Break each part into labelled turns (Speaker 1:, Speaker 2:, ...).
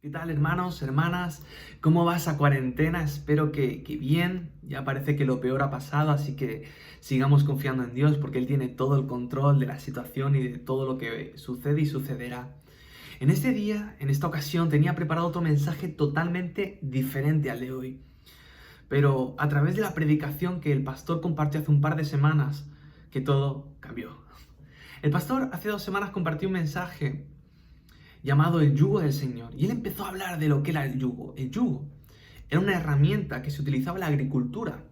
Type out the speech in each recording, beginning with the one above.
Speaker 1: ¿Qué tal, hermanos, hermanas? ¿Cómo va esa cuarentena? Espero que bien. Ya parece que lo peor ha pasado, así que sigamos confiando en Dios porque Él tiene todo el control de la situación y de todo lo que sucede y sucederá. En este día, en esta ocasión, tenía preparado otro mensaje totalmente diferente al de hoy. Pero a través de la predicación que el pastor compartió hace un par de semanas, que todo cambió. El pastor hace 2 semanas compartió un mensaje llamado el yugo del Señor. Y él empezó a hablar de lo que era el yugo. El yugo era una herramienta que se utilizaba en la agricultura,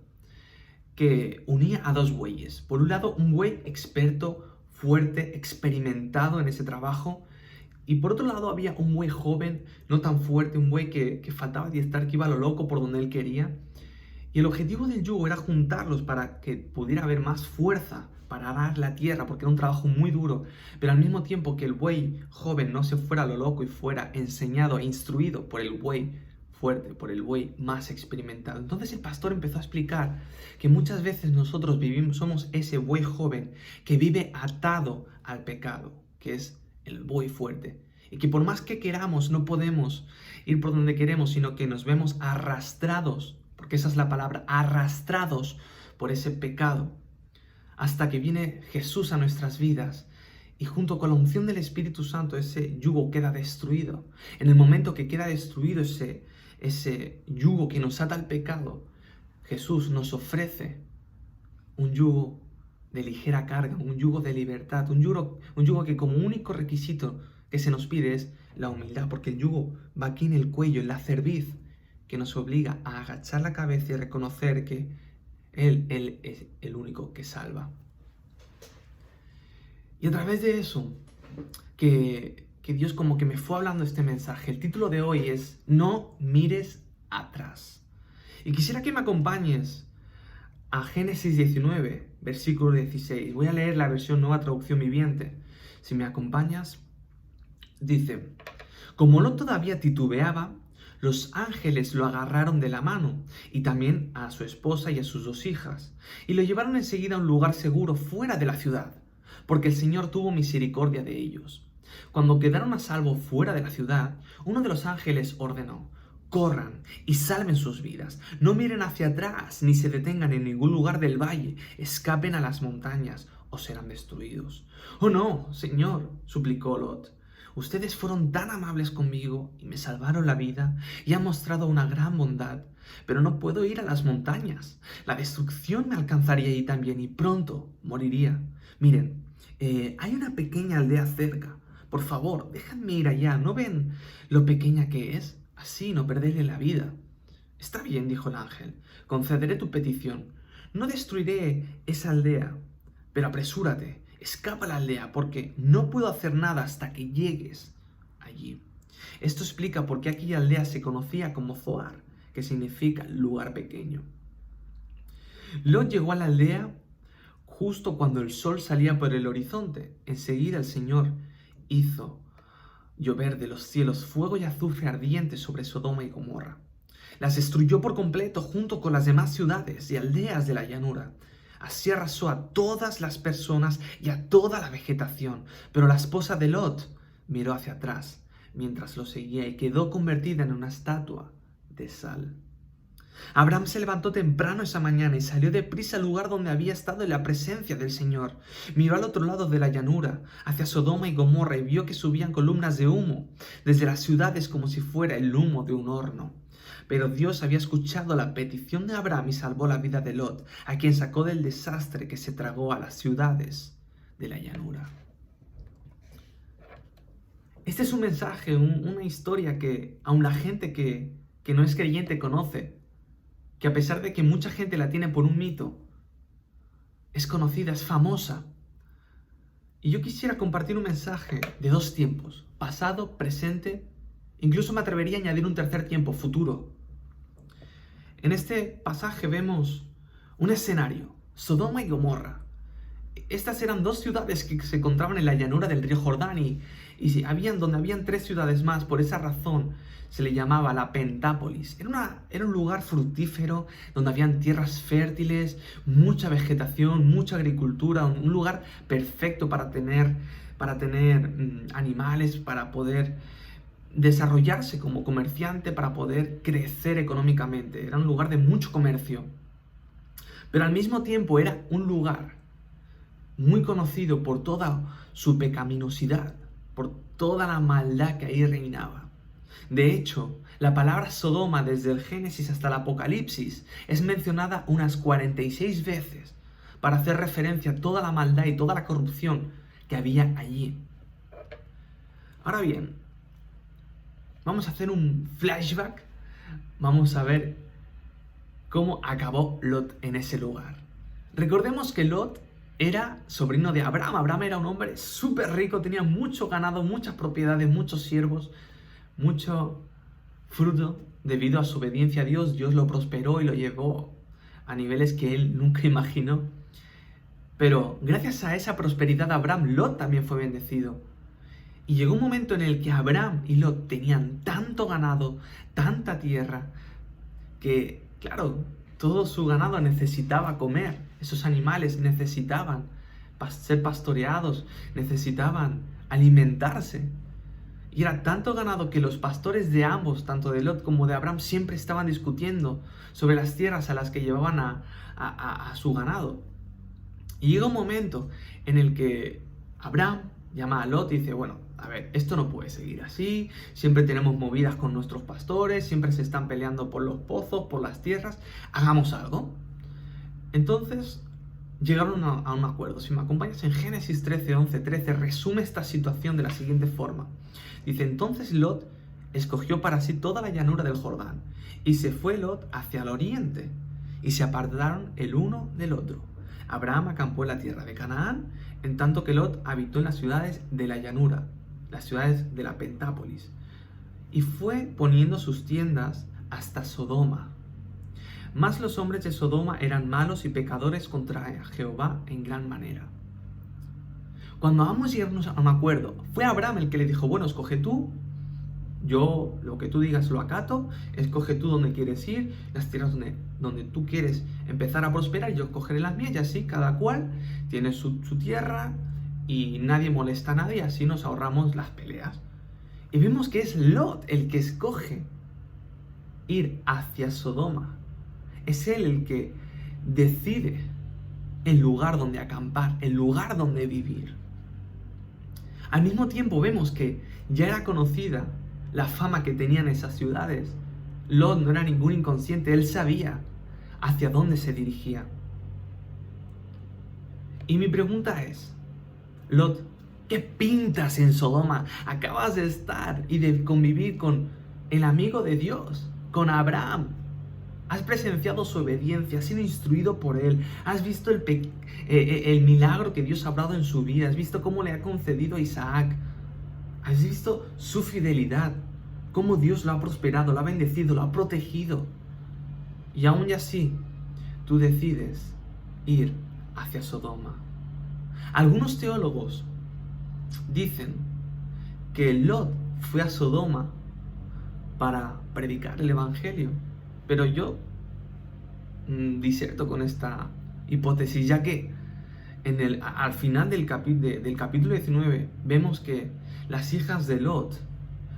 Speaker 1: que unía a dos bueyes. Por un lado, un buey experto, fuerte, experimentado en ese trabajo. Y por otro lado había un buey joven, no tan fuerte, un buey que faltaba adiestrar, que iba a lo loco por donde él quería. Y el objetivo del yugo era juntarlos para que pudiera haber más fuerza para arar la tierra, porque era un trabajo muy duro, pero al mismo tiempo que el buey joven no se fuera a lo loco y fuera enseñado e instruido por el buey fuerte, por el buey más experimentado. Entonces el pastor empezó a explicar que muchas veces nosotros somos ese buey joven que vive atado al pecado, que es el buey fuerte. Y que por más que queramos no podemos ir por donde queremos, sino que nos vemos arrastrados, porque esa es la palabra, arrastrados por ese pecado, hasta que viene Jesús a nuestras vidas y junto con la unción del Espíritu Santo ese yugo queda destruido. En el momento que queda destruido ese yugo que nos ata al pecado, Jesús nos ofrece un yugo de ligera carga, un yugo de libertad, un yugo que como único requisito que se nos pide es la humildad, porque el yugo va aquí en el cuello, en la cerviz, que nos obliga a agachar la cabeza y reconocer que Él es el único que salva. Y a través de eso, que Dios como que me fue hablando este mensaje. El título de hoy es No mires atrás. Y quisiera que me acompañes a Génesis 19, versículo 16. Voy a leer la versión Nueva Traducción Viviente. Si me acompañas, dice: Como Lot todavía titubeaba, los ángeles lo agarraron de la mano, y también a su esposa y a sus 2 hijas, y lo llevaron enseguida a un lugar seguro fuera de la ciudad, porque el Señor tuvo misericordia de ellos. Cuando quedaron a salvo fuera de la ciudad, uno de los ángeles ordenó: corran y salven sus vidas, no miren hacia atrás ni se detengan en ningún lugar del valle, escapen a las montañas o serán destruidos. Oh no, Señor, suplicó Lot. Ustedes fueron tan amables conmigo y me salvaron la vida y han mostrado una gran bondad, pero no puedo ir a las montañas. La destrucción me alcanzaría allí también y pronto moriría. Miren, hay una pequeña aldea cerca. Por favor, déjenme ir allá. ¿No ven lo pequeña que es? Así no perderé la vida. Está bien, dijo el ángel, concederé tu petición. No destruiré esa aldea, pero apresúrate. Escapa a la aldea porque no puedo hacer nada hasta que llegues allí. Esto explica por qué aquella aldea se conocía como Zoar, que significa lugar pequeño. Lot llegó a la aldea justo cuando el sol salía por el horizonte. Enseguida el Señor hizo llover de los cielos fuego y azufre ardiente sobre Sodoma y Gomorra. Las destruyó por completo junto con las demás ciudades y aldeas de la llanura. Así arrasó a todas las personas y a toda la vegetación. Pero la esposa de Lot miró hacia atrás mientras lo seguía y quedó convertida en una estatua de sal. Abraham se levantó temprano esa mañana y salió deprisa al lugar donde había estado en la presencia del Señor. Miró al otro lado de la llanura, hacia Sodoma y Gomorra, y vio que subían columnas de humo desde las ciudades como si fuera el humo de un horno. Pero Dios había escuchado la petición de Abraham y salvó la vida de Lot, a quien sacó del desastre que se tragó a las ciudades de la llanura. Este es un mensaje, una historia que aun la gente que no es creyente conoce, que a pesar de que mucha gente la tiene por un mito, es conocida, es famosa. Y yo quisiera compartir un mensaje de 2 tiempos, pasado, presente, incluso me atrevería a añadir un tercer tiempo, futuro. En este pasaje vemos un escenario, Sodoma y Gomorra. Estas eran 2 ciudades que se encontraban en la llanura del río Jordán y donde habían 3 ciudades más. Por esa razón se le llamaba la Pentápolis. Era un lugar fructífero donde habían tierras fértiles, mucha vegetación, mucha agricultura, un lugar perfecto para tener animales, para poder desarrollarse como comerciante, para poder crecer económicamente. Era un lugar de mucho comercio. Pero al mismo tiempo era un lugar muy conocido por toda su pecaminosidad, por toda la maldad que ahí reinaba. De hecho, la palabra Sodoma desde el Génesis hasta el Apocalipsis es mencionada unas 46 veces para hacer referencia a toda la maldad y toda la corrupción que había allí. Ahora bien, vamos a hacer un flashback, vamos a ver cómo acabó Lot en ese lugar. Recordemos que Lot era sobrino de Abraham. Abraham era un hombre súper rico, tenía mucho ganado, muchas propiedades, muchos siervos, mucho fruto. Debido a su obediencia a Dios, Dios lo prosperó y lo llevó a niveles que él nunca imaginó. Pero gracias a esa prosperidad de Abraham, Lot también fue bendecido. Y llegó un momento en el que Abraham y Lot tenían tanto ganado, tanta tierra, que, claro, todo su ganado necesitaba comer. Esos animales necesitaban ser pastoreados, necesitaban alimentarse. Y era tanto ganado que los pastores de ambos, tanto de Lot como de Abraham, siempre estaban discutiendo sobre las tierras a las que llevaban a su ganado. Y llega un momento en el que Abraham llama a Lot y dice, bueno, a ver, esto no puede seguir así, siempre tenemos movidas con nuestros pastores, siempre se están peleando por los pozos, por las tierras, hagamos algo. Entonces llegaron a un acuerdo. Si me acompañas en Génesis 13, 11, 13, resume esta situación de la siguiente forma. Dice, entonces Lot escogió para sí toda la llanura del Jordán, y se fue Lot hacia el oriente, y se apartaron el uno del otro. Abraham acampó en la tierra de Canaán, en tanto que Lot habitó en las ciudades de la llanura, las ciudades de la Pentápolis, y fue poniendo sus tiendas hasta Sodoma. Mas los hombres de Sodoma eran malos y pecadores contra Jehová en gran manera. Cuando vamos a llegarnos a un acuerdo, fue Abraham el que le dijo, bueno, escoge tú, yo lo que tú digas lo acato, escoge tú dónde quieres ir, las tierras donde tú quieres empezar a prosperar, yo escogeré las mías, y así cada cual tiene su tierra y nadie molesta a nadie, así nos ahorramos las peleas. Y vemos que es Lot el que escoge ir hacia Sodoma. Es él el que decide el lugar donde acampar, el lugar donde vivir. Al mismo tiempo vemos que ya era conocida la fama que tenían esas ciudades. Lot no era ningún inconsciente, él sabía hacia dónde se dirigía. Y mi pregunta es, Lot, ¿qué pintas en Sodoma? Acabas de estar y de convivir con el amigo de Dios, con Abraham. Has presenciado su obediencia, has sido instruido por él, has visto el milagro que Dios ha obrado en su vida, has visto cómo le ha concedido a Isaac, has visto su fidelidad, cómo Dios lo ha prosperado, lo ha bendecido, lo ha protegido. Y aún así, tú decides ir hacia Sodoma. Algunos teólogos dicen que Lot fue a Sodoma para predicar el Evangelio. Pero yo diserto con esta hipótesis, ya que al final del capítulo 19 vemos que las hijas de Lot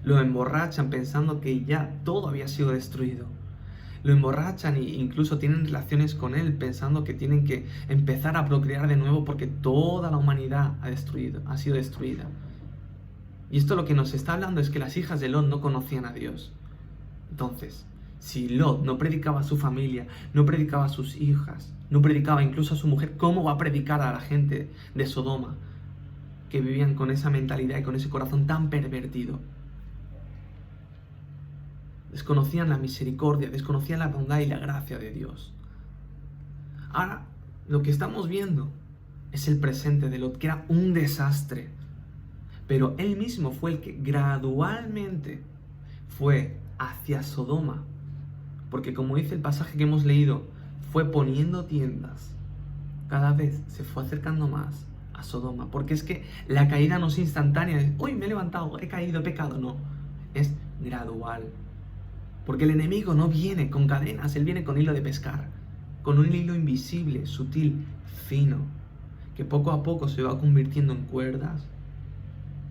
Speaker 1: lo emborrachan pensando que ya todo había sido destruido. Lo emborrachan e incluso tienen relaciones con él pensando que tienen que empezar a procrear de nuevo porque toda la humanidad ha sido destruida. Y esto lo que nos está hablando es que las hijas de Lot no conocían a Dios. Entonces, si Lot no predicaba a su familia, no predicaba a sus hijas, no predicaba incluso a su mujer, ¿cómo va a predicar a la gente de Sodoma que vivían con esa mentalidad y con ese corazón tan pervertido? Desconocían la misericordia, desconocían la bondad y la gracia de Dios. Ahora, lo que estamos viendo es el presente de Lot, que era un desastre. Pero él mismo fue el que gradualmente fue hacia Sodoma. Porque como dice el pasaje que hemos leído, fue poniendo tiendas. Cada vez se fue acercando más a Sodoma. Porque es que la caída no es instantánea. Hoy me he levantado, he caído, he pecado. No, es gradual. Porque el enemigo no viene con cadenas, él viene con hilo de pescar. Con un hilo invisible, sutil, fino. Que poco a poco se va convirtiendo en cuerdas.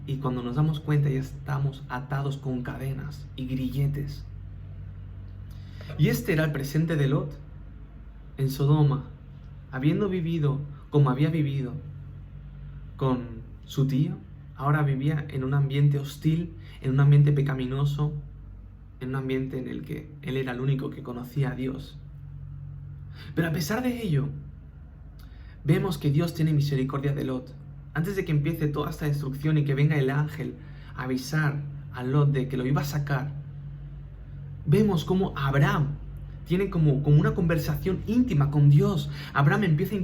Speaker 1: y cuando nos damos cuenta ya estamos atados con cadenas y grilletes. Y este era el presente de Lot en Sodoma, habiendo vivido como había vivido con su tío. Ahora vivía en un ambiente hostil, en un ambiente pecaminoso, en un ambiente en el que él era el único que conocía a Dios. Pero a pesar de ello, vemos que Dios tiene misericordia de Lot. Antes de que empiece toda esta destrucción y que venga el ángel a avisar a Lot de que lo iba a sacar, vemos como Abraham tiene como una conversación íntima con Dios. Abraham empieza a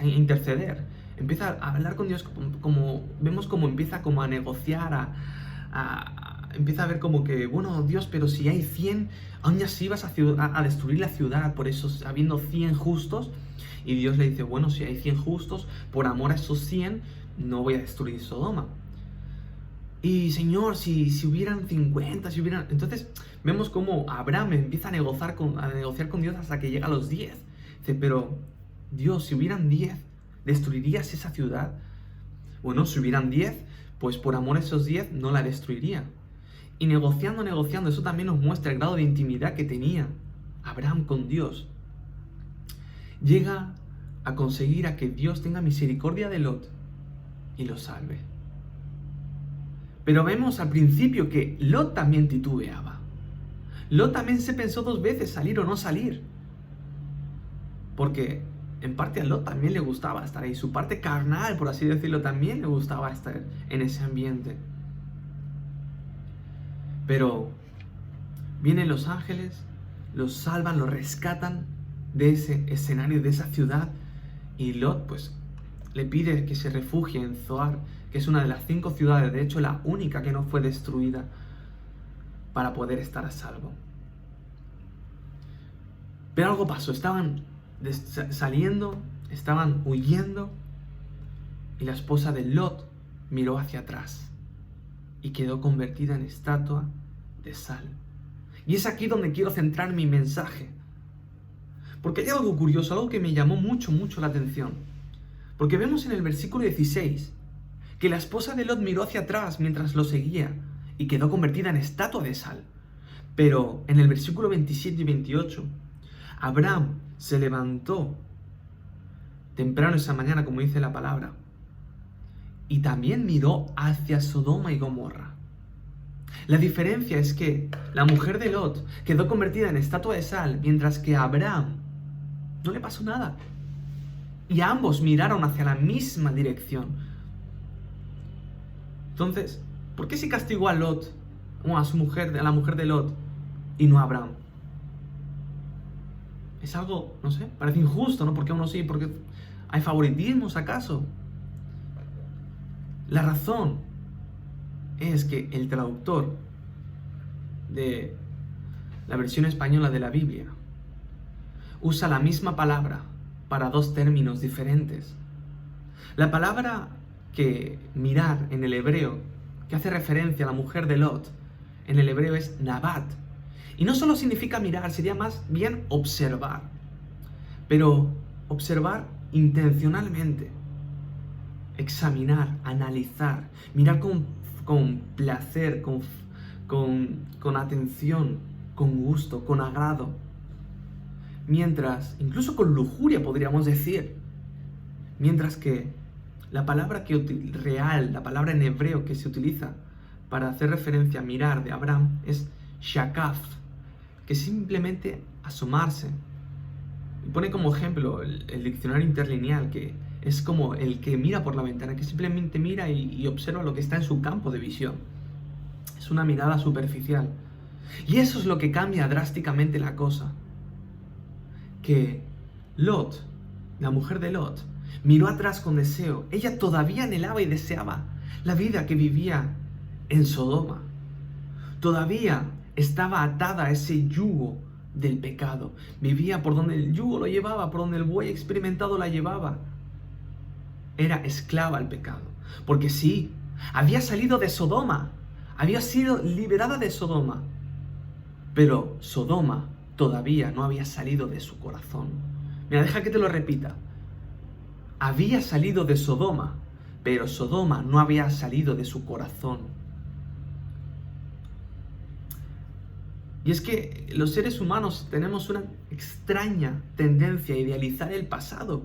Speaker 1: interceder, empieza a hablar con Dios, vemos como empieza como a negociar, empieza a ver como que, bueno, Dios, pero si hay 100, aún así vas a destruir la ciudad, por eso, habiendo 100 justos. Y Dios le dice, bueno, si hay 100 justos, por amor a esos 100, no voy a destruir Sodoma. Y Señor, si hubieran 50, Entonces vemos cómo Abraham empieza a negociar con Dios hasta que llega a los 10. Dice, pero Dios, si hubieran 10, ¿destruirías esa ciudad? Bueno, si hubieran 10, pues por amor a esos 10 no la destruiría. Y negociando, eso también nos muestra el grado de intimidad que tenía Abraham con Dios. Llega a conseguir a que Dios tenga misericordia de Lot y lo salve. Pero vemos al principio que Lot también titubeaba. Lot también se pensó 2 veces salir o no salir. Porque en parte a Lot también le gustaba estar ahí. Su parte carnal, por así decirlo, también le gustaba estar en ese ambiente. Pero vienen los ángeles, los salvan, los rescatan de ese escenario, de esa ciudad. Y Lot, pues, le pide que se refugie en Zoar, que es una de las 5 ciudades, de hecho la única que no fue destruida, para poder estar a salvo. Pero algo pasó, estaban saliendo, estaban huyendo, y la esposa de Lot miró hacia atrás y quedó convertida en estatua de sal. Y es aquí donde quiero centrar mi mensaje, porque hay algo curioso, algo que me llamó mucho la atención. Porque vemos en el versículo 16 que la esposa de Lot miró hacia atrás mientras lo seguía y quedó convertida en estatua de sal. Pero en el versículo 27 y 28, Abraham se levantó temprano esa mañana, como dice la palabra, y también miró hacia Sodoma y Gomorra. La diferencia es que la mujer de Lot quedó convertida en estatua de sal, mientras que a Abraham no le pasó nada. Y ambos miraron hacia la misma dirección. Entonces, ¿por qué se castigó a Lot, o a la mujer de Lot, y no a Abraham? Es algo, no sé, parece injusto, ¿no? ¿Por qué uno sí? ¿Porque hay favoritismos acaso? La razón es que el traductor de la versión española de la Biblia usa la misma palabra para 2 términos diferentes. La palabra que mirar en el hebreo, que hace referencia a la mujer de Lot, en el hebreo es nabat. Y no solo significa mirar, sería más bien observar. Pero observar intencionalmente, examinar, analizar, mirar con placer, con atención, con gusto, con agrado. Mientras, incluso con lujuria podríamos decir, mientras que la palabra la palabra en hebreo que se utiliza para hacer referencia a mirar de Abraham es shakaf, que es simplemente asomarse. Y pone como ejemplo el diccionario interlineal, que es como el que mira por la ventana, que simplemente mira y observa lo que está en su campo de visión. Es una mirada superficial. Y eso es lo que cambia drásticamente la cosa. Que Lot, la mujer de Lot, miró atrás con deseo. Ella todavía anhelaba y deseaba la vida que vivía en Sodoma. Todavía estaba atada a ese yugo del pecado. Vivía por donde el yugo lo llevaba, por donde el buey experimentado la llevaba. Era esclava al pecado. Porque sí, había salido de Sodoma, había sido liberada de Sodoma, pero Sodoma todavía no había salido de su corazón. Mira, deja que te lo repita. Había salido de Sodoma, pero Sodoma no había salido de su corazón. Y es que los seres humanos tenemos una extraña tendencia a idealizar el pasado,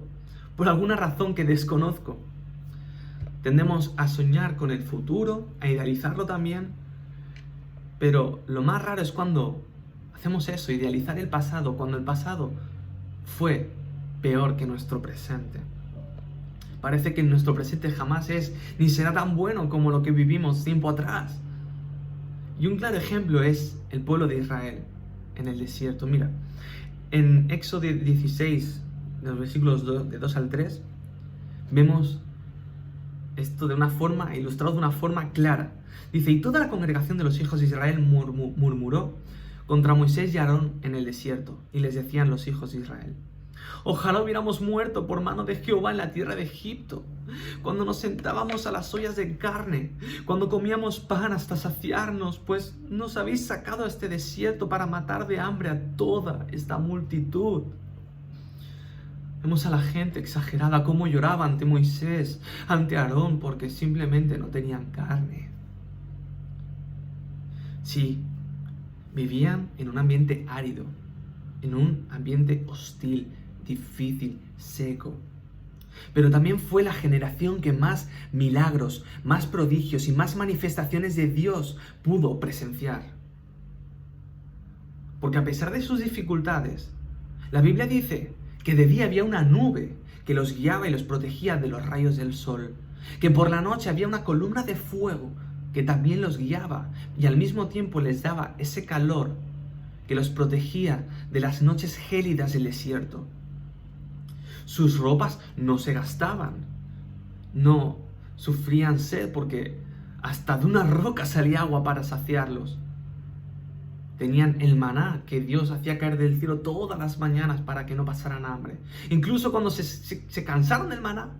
Speaker 1: por alguna razón que desconozco. Tendemos a soñar con el futuro, a idealizarlo también, pero lo más raro es cuando hacemos eso, idealizar el pasado, cuando el pasado fue peor que nuestro presente. Parece que nuestro presente jamás es ni será tan bueno como lo que vivimos tiempo atrás. Y un claro ejemplo es el pueblo de Israel en el desierto. Mira, en Éxodo 16, de los versículos de 2 al 3, vemos esto de una forma, ilustrado de una forma clara. Dice, y toda la congregación de los hijos de Israel murmuró contra Moisés y Aarón en el desierto. Y les decían los hijos de Israel, ojalá hubiéramos muerto por mano de Jehová en la tierra de Egipto, cuando nos sentábamos a las ollas de carne, cuando comíamos pan hasta saciarnos, pues nos habéis sacado a este desierto para matar de hambre a toda esta multitud. Vemos a la gente exagerada cómo lloraba ante Moisés, ante Aarón, porque simplemente no tenían carne. Sí, vivían en un ambiente árido, en un ambiente hostil, difícil, seco. Pero también fue la generación que más milagros, más prodigios y más manifestaciones de Dios pudo presenciar. Porque a pesar de sus dificultades, la Biblia dice que de día había una nube que los guiaba y los protegía de los rayos del sol, que por la noche había una columna de fuego que también los guiaba y al mismo tiempo les daba ese calor que los protegía de las noches gélidas del desierto. Sus ropas no se gastaban, no sufrían sed porque hasta de una roca salía agua para saciarlos. Tenían el maná que Dios hacía caer del cielo todas las mañanas para que no pasaran hambre. Incluso cuando se cansaron del maná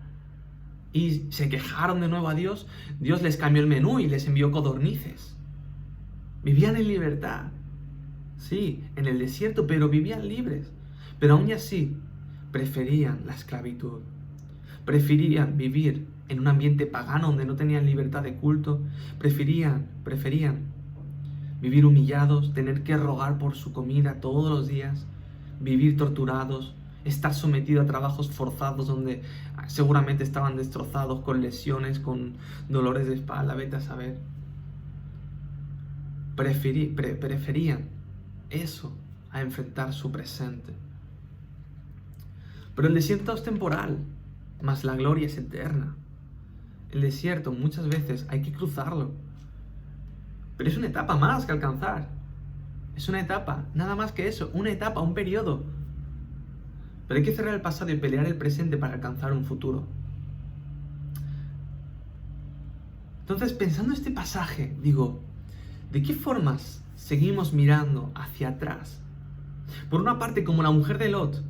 Speaker 1: y se quejaron de nuevo a Dios, Dios les cambió el menú y les envió codornices. Vivían en libertad. Sí, en el desierto, pero vivían libres. Pero aún así, preferían la esclavitud. Preferían vivir en un ambiente pagano donde no tenían libertad de culto. Preferían vivir humillados, tener que rogar por su comida todos los días, vivir torturados, estar sometido a trabajos forzados donde seguramente estaban destrozados con lesiones, con dolores de espalda, vete a saber. Preferían eso a enfrentar su presente. Pero el desierto es temporal, mas la gloria es eterna. El desierto muchas veces hay que cruzarlo, pero es una etapa más que alcanzar. Es una etapa, nada más que eso, una etapa, un periodo. Pero hay que cerrar el pasado y pelear el presente para alcanzar un futuro. Entonces, pensando en este pasaje, digo, ¿de qué formas seguimos mirando hacia atrás? Por una parte, como la mujer de Lot,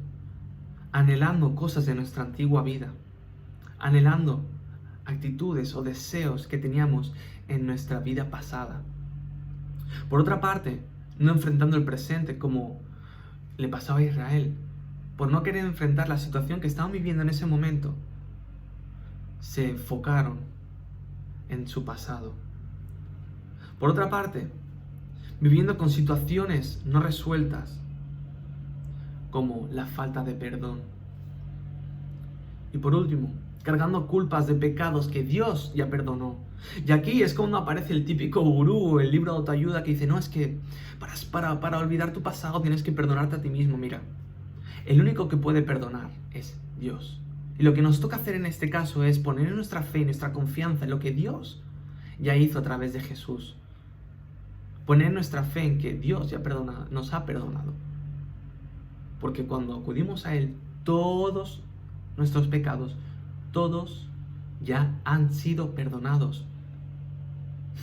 Speaker 1: anhelando cosas de nuestra antigua vida, anhelando actitudes o deseos que teníamos en nuestra vida pasada. Por otra parte, no enfrentando el presente como le pasaba a Israel, por no querer enfrentar la situación que estaban viviendo en ese momento, se enfocaron en su pasado. Por otra parte, viviendo con situaciones no resueltas, como la falta de perdón. Y por último, cargando culpas de pecados que Dios ya perdonó. Y aquí es como aparece el típico gurú, el libro de autoayuda que dice, no, es que para olvidar tu pasado tienes que perdonarte a ti mismo. Mira, el único que puede perdonar es Dios. Y lo que nos toca hacer en este caso es poner nuestra fe y nuestra confianza en lo que Dios ya hizo a través de Jesús. Poner nuestra fe en que Dios ya nos ha perdonado. Porque cuando acudimos a Él, todos nuestros pecados, todos ya han sido perdonados.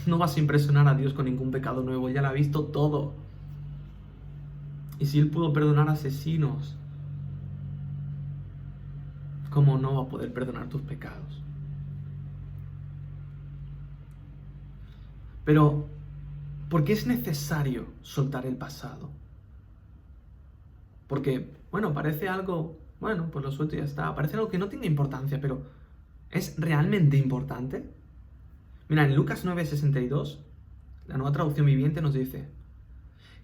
Speaker 1: No vas a impresionar a Dios con ningún pecado nuevo, ya lo ha visto todo. Y si Él pudo perdonar asesinos, ¿cómo no va a poder perdonar tus pecados? Pero, ¿por qué es necesario soltar el pasado? Porque, parece algo, pues lo suelto y ya está. Parece algo que no tiene importancia, pero ¿Es realmente importante? Mira, en Lucas 9:62, la Nueva Traducción Viviente nos dice: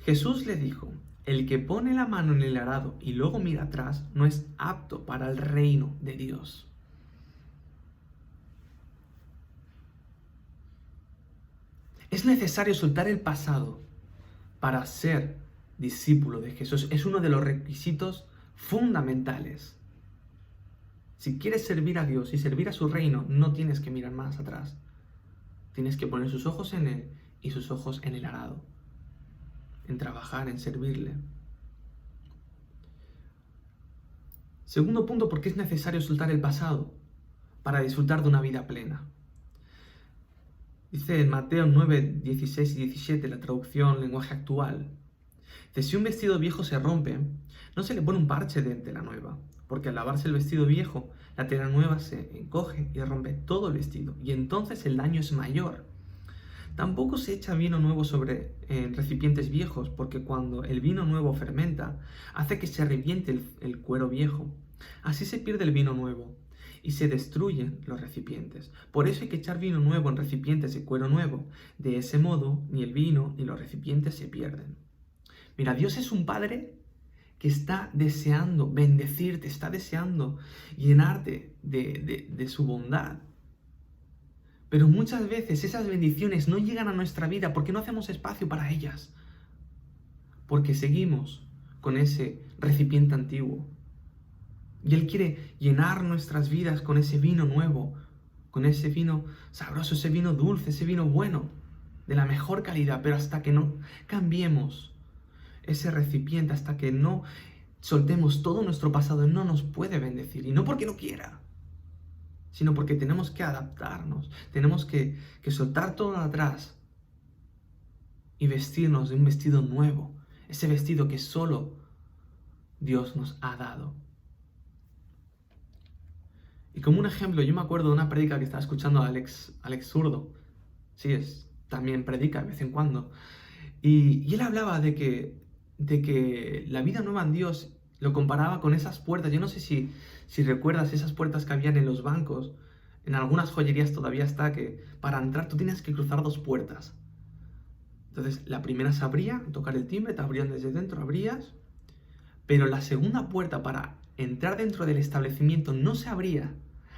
Speaker 1: Jesús le dijo, el que pone la mano en el arado y luego mira atrás no es apto para el reino de Dios. Es necesario soltar el pasado para ser discípulo de Jesús. Es uno de los requisitos fundamentales. Si quieres servir a Dios y servir a su reino, no tienes que mirar más atrás. Tienes que poner sus ojos en Él y sus ojos en el arado, en trabajar, en servirle. Segundo punto, ¿por qué es necesario soltar el pasado para disfrutar de una vida plena? Dice en Mateo 9, 16 y 17, la traducción lenguaje actual. Dice, si un vestido viejo se rompe, no se le pone un parche de tela nueva, porque al lavarse el vestido viejo, la tela nueva se encoge y rompe todo el vestido, y entonces el daño es mayor. Tampoco se echa vino nuevo sobre recipientes viejos, porque cuando el vino nuevo fermenta, hace que se reviente el cuero viejo. Así se pierde el vino nuevo y se destruyen los recipientes. Por eso hay que echar vino nuevo en recipientes de cuero nuevo. De ese modo, ni el vino ni los recipientes se pierden. Mira, Dios es un Padre que está deseando bendecirte, está deseando llenarte de su bondad. Pero muchas veces esas bendiciones no llegan a nuestra vida porque no hacemos espacio para ellas. Porque seguimos con ese recipiente antiguo. Y Él quiere llenar nuestras vidas con ese vino nuevo, con ese vino sabroso, ese vino dulce, ese vino bueno, de la mejor calidad. Pero hasta que no cambiemos ese recipiente, hasta que no soltemos todo nuestro pasado, Él no nos puede bendecir. Y no porque no quiera, sino porque tenemos que adaptarnos, tenemos que soltar todo atrás y vestirnos de un vestido nuevo, ese vestido que solo Dios nos ha dado. Y como un ejemplo, yo me acuerdo de una prédica que estaba escuchando a Alex Zurdo. Sí, también predica de vez en cuando. Y él hablaba de que la vida nueva en Dios lo comparaba con esas puertas. Yo no sé si recuerdas esas puertas que habían en los bancos. En algunas joyerías todavía está que para entrar tú tienes que cruzar dos puertas. Entonces la primera se abría, tocar el timbre, te abrían desde dentro, abrías. Pero la segunda puerta para entrar dentro del establecimiento no se abría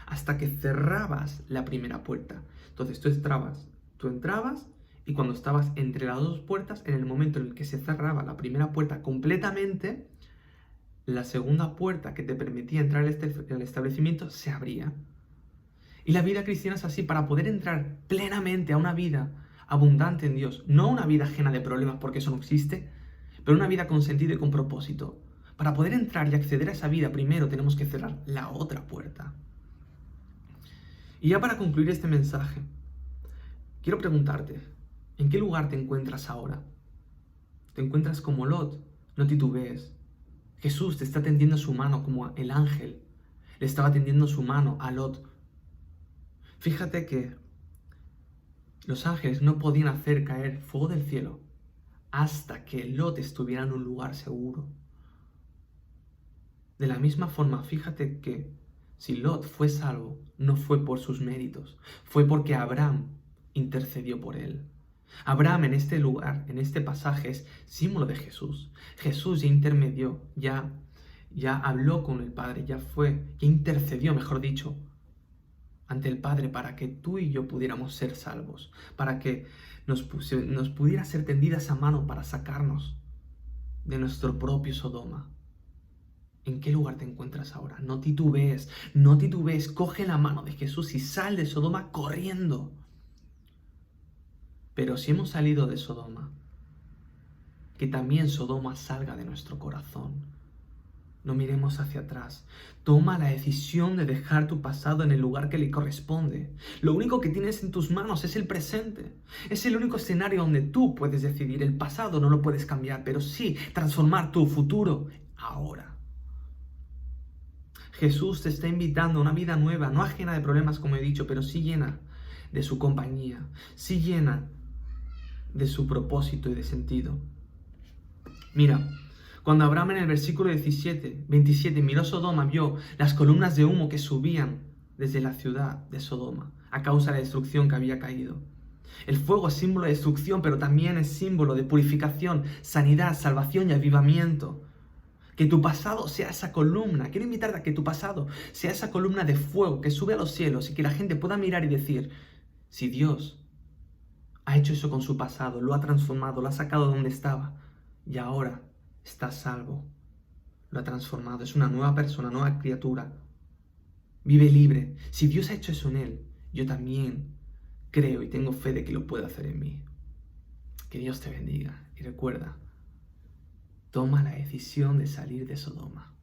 Speaker 1: hasta que cerrabas la primera puerta. Entonces tú entrabas y cuando estabas entre las dos puertas, en el momento en el que se cerraba la primera puerta completamente, la segunda puerta que te permitía entrar al establecimiento se abría. Y la vida cristiana es así, para poder entrar plenamente a una vida abundante en Dios, no una vida ajena de problemas porque eso no existe, pero una vida con sentido y con propósito. Para poder entrar y acceder a esa vida, primero tenemos que cerrar la otra puerta. Y ya para concluir este mensaje, quiero preguntarte, ¿en qué lugar te encuentras ahora? ¿Te encuentras como Lot? No titubees. Jesús te está tendiendo su mano como el ángel le estaba tendiendo su mano a Lot. Fíjate que los ángeles no podían hacer caer fuego del cielo hasta que Lot estuviera en un lugar seguro. De la misma forma, fíjate que si Lot fue salvo, no fue por sus méritos, fue porque Abraham intercedió por él. Abraham en este lugar, en este pasaje, es símbolo de Jesús. Jesús ya intermedió, ya habló con el Padre, ya intercedió, mejor dicho, ante el Padre para que tú y yo pudiéramos ser salvos, para que nos pudiera ser tendida esa mano para sacarnos de nuestro propio Sodoma. ¿En qué lugar te encuentras ahora? No titubees, coge la mano de Jesús y sal de Sodoma corriendo. Pero si hemos salido de Sodoma, que también Sodoma salga de nuestro corazón. No miremos hacia atrás. Toma la decisión de dejar tu pasado en el lugar que le corresponde. Lo único que tienes en tus manos es el presente. Es el único escenario donde tú puedes decidir. El pasado no lo puedes cambiar, pero sí transformar tu futuro ahora. Jesús te está invitando a una vida nueva, no ajena de problemas, como he dicho, pero sí llena de su compañía, sí llena de su propósito y de sentido. Mira, cuando Abraham en el versículo 27 miró Sodoma, vio las columnas de humo que subían desde la ciudad de Sodoma a causa de la destrucción que había caído. El fuego es símbolo de destrucción, pero también es símbolo de purificación, sanidad, salvación y avivamiento. Que tu pasado sea esa columna. Quiero invitarte a que tu pasado sea esa columna de fuego que sube a los cielos y que la gente pueda mirar y decir, si Dios ha hecho eso con su pasado, lo ha transformado, lo ha sacado de donde estaba y ahora está salvo. Lo ha transformado, es una nueva persona, nueva criatura. Vive libre. Si Dios ha hecho eso en él, yo también creo y tengo fe de que lo puede hacer en mí. Que Dios te bendiga y recuerda, toma la decisión de salir de Sodoma.